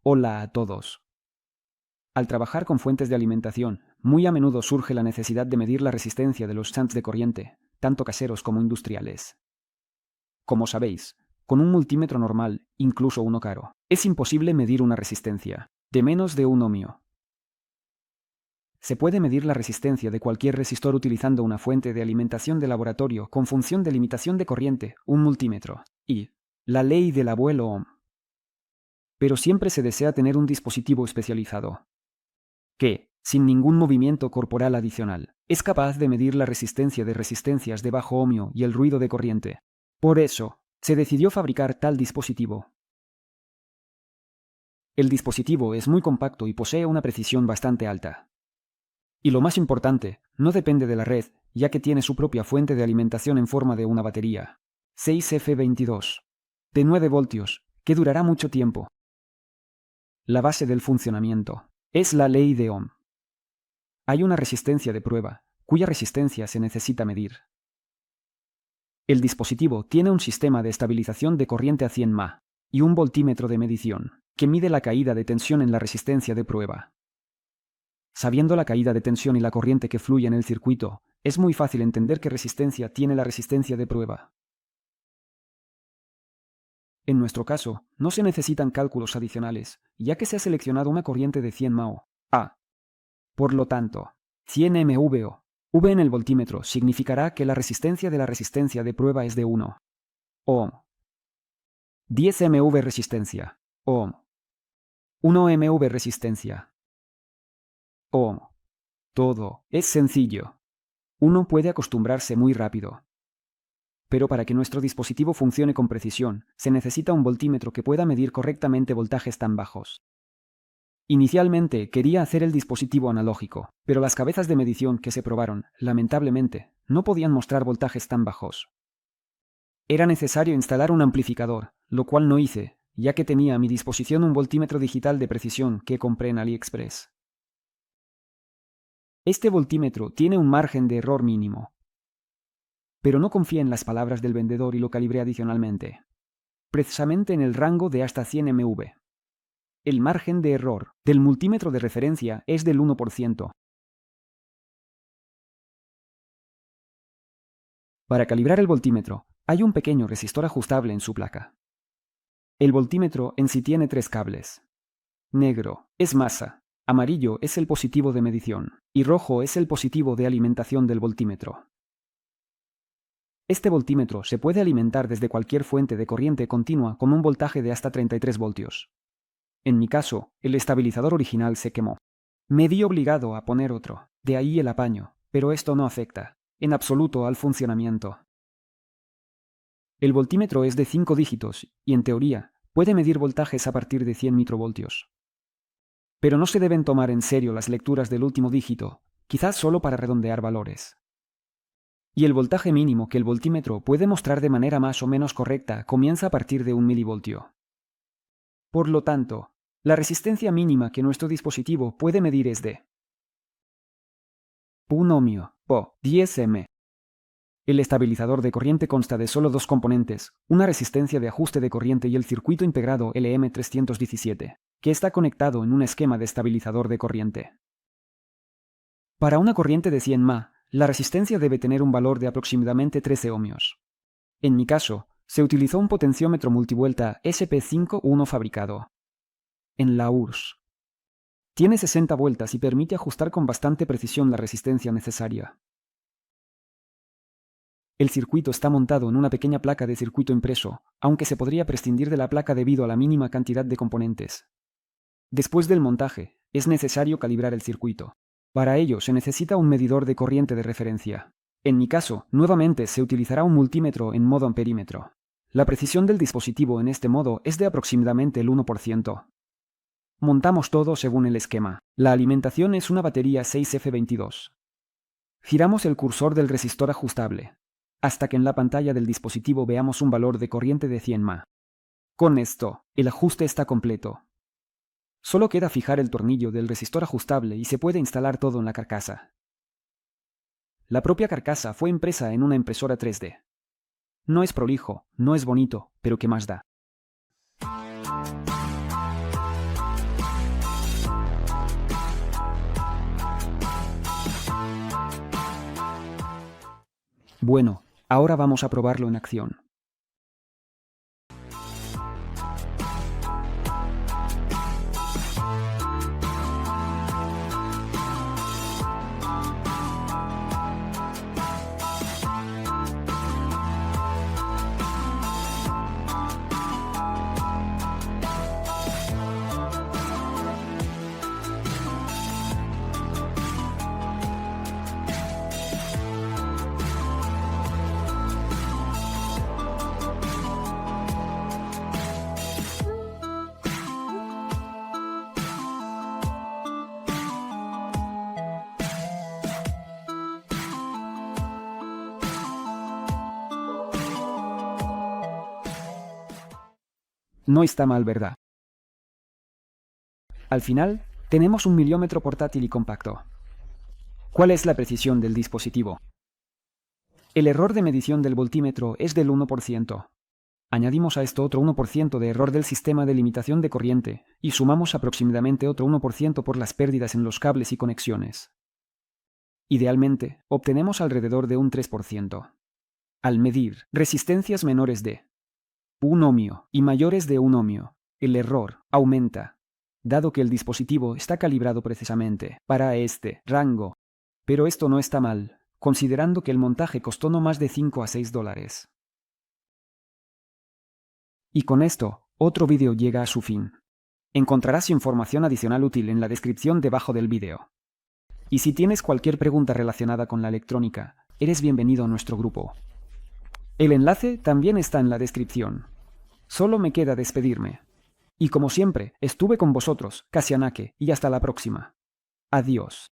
Hola a todos. Al trabajar con fuentes de alimentación, muy a menudo surge la necesidad de medir la resistencia de los shunts de corriente, tanto caseros como industriales. Como sabéis, con un multímetro normal, incluso uno caro, es imposible medir una resistencia de menos de 1 ohmio. Se puede medir la resistencia de cualquier resistor utilizando una fuente de alimentación de laboratorio con función de limitación de corriente, un multímetro, y la ley del abuelo Ohm. Pero siempre se desea tener un dispositivo especializado que, sin ningún movimiento corporal adicional, es capaz de medir la resistencia de resistencias de bajo ohmio y el ruido de corriente. Por eso, se decidió fabricar tal dispositivo. El dispositivo es muy compacto y posee una precisión bastante alta. Y lo más importante, no depende de la red, ya que tiene su propia fuente de alimentación en forma de una batería 6F22 de 9 voltios, que durará mucho tiempo. La base del funcionamiento es la ley de Ohm. Hay una resistencia de prueba, cuya resistencia se necesita medir. El dispositivo tiene un sistema de estabilización de corriente a 100 mA y un voltímetro de medición, que mide la caída de tensión en la resistencia de prueba. Sabiendo la caída de tensión y la corriente que fluye en el circuito, es muy fácil entender qué resistencia tiene la resistencia de prueba. En nuestro caso, no se necesitan cálculos adicionales, ya que se ha seleccionado una corriente de 100 mA. Por lo tanto, 100 mV V en el voltímetro significará que la resistencia de la resistencia de prueba es de 1 ohm. 10 mV resistencia, ohm. 1 mV resistencia, ohm. Todo es sencillo. Uno puede acostumbrarse muy rápido. Pero para que nuestro dispositivo funcione con precisión, se necesita un voltímetro que pueda medir correctamente voltajes tan bajos. Inicialmente quería hacer el dispositivo analógico, pero las cabezas de medición que se probaron, lamentablemente, no podían mostrar voltajes tan bajos. Era necesario instalar un amplificador, lo cual no hice, ya que tenía a mi disposición un voltímetro digital de precisión que compré en AliExpress. Este voltímetro tiene un margen de error mínimo. Pero no confié en las palabras del vendedor y lo calibré adicionalmente, precisamente en el rango de hasta 100 mV. El margen de error del multímetro de referencia es del 1%. Para calibrar el voltímetro, hay un pequeño resistor ajustable en su placa. El voltímetro en sí tiene 3 cables. Negro es masa, amarillo es el positivo de medición, y rojo es el positivo de alimentación del voltímetro. Este voltímetro se puede alimentar desde cualquier fuente de corriente continua con un voltaje de hasta 33 voltios. En mi caso, el estabilizador original se quemó. Me vi obligado a poner otro, de ahí el apaño, pero esto no afecta, en absoluto, al funcionamiento. El voltímetro es de 5 dígitos y, en teoría, puede medir voltajes a partir de 100 microvoltios. Pero no se deben tomar en serio las lecturas del último dígito, quizás solo para redondear valores. Y el voltaje mínimo que el voltímetro puede mostrar de manera más o menos correcta comienza a partir de 1 milivoltio. Por lo tanto, la resistencia mínima que nuestro dispositivo puede medir es de 1 ohmio o 10 m. El estabilizador de corriente consta de solo 2 componentes, una resistencia de ajuste de corriente y el circuito integrado LM317, que está conectado en un esquema de estabilizador de corriente. Para una corriente de 100 mA, la resistencia debe tener un valor de aproximadamente 13 ohmios. En mi caso, se utilizó un potenciómetro multivuelta SP51 fabricado en la URSS. Tiene 60 vueltas y permite ajustar con bastante precisión la resistencia necesaria. El circuito está montado en una pequeña placa de circuito impreso, aunque se podría prescindir de la placa debido a la mínima cantidad de componentes. Después del montaje, es necesario calibrar el circuito. Para ello se necesita un medidor de corriente de referencia. En mi caso, nuevamente se utilizará un multímetro en modo amperímetro. La precisión del dispositivo en este modo es de aproximadamente el 1%. Montamos todo según el esquema. La alimentación es una batería 6F22. Giramos el cursor del resistor ajustable, hasta que en la pantalla del dispositivo veamos un valor de corriente de 100 mA. Con esto, el ajuste está completo. Solo queda fijar el tornillo del resistor ajustable y se puede instalar todo en la carcasa. La propia carcasa fue impresa en una impresora 3D. No es prolijo, no es bonito, pero ¿qué más da? Bueno, ahora vamos a probarlo en acción. No está mal, ¿verdad? Al final, tenemos un miliómetro portátil y compacto. ¿Cuál es la precisión del dispositivo? El error de medición del voltímetro es del 1%. Añadimos a esto otro 1% de error del sistema de limitación de corriente y sumamos aproximadamente otro 1% por las pérdidas en los cables y conexiones. Idealmente, obtenemos alrededor de un 3%. Al medir resistencias menores de 1 ohmio y mayores de 1 ohmio, el error aumenta, dado que el dispositivo está calibrado precisamente para este rango. Pero esto no está mal, considerando que el montaje costó no más de $5 a $6. Y con esto, otro vídeo llega a su fin. Encontrarás información adicional útil en la descripción debajo del vídeo. Y si tienes cualquier pregunta relacionada con la electrónica, eres bienvenido a nuestro grupo. El enlace también está en la descripción. Solo me queda despedirme. Y como siempre, estuve con vosotros, Kasianake, y hasta la próxima. Adiós.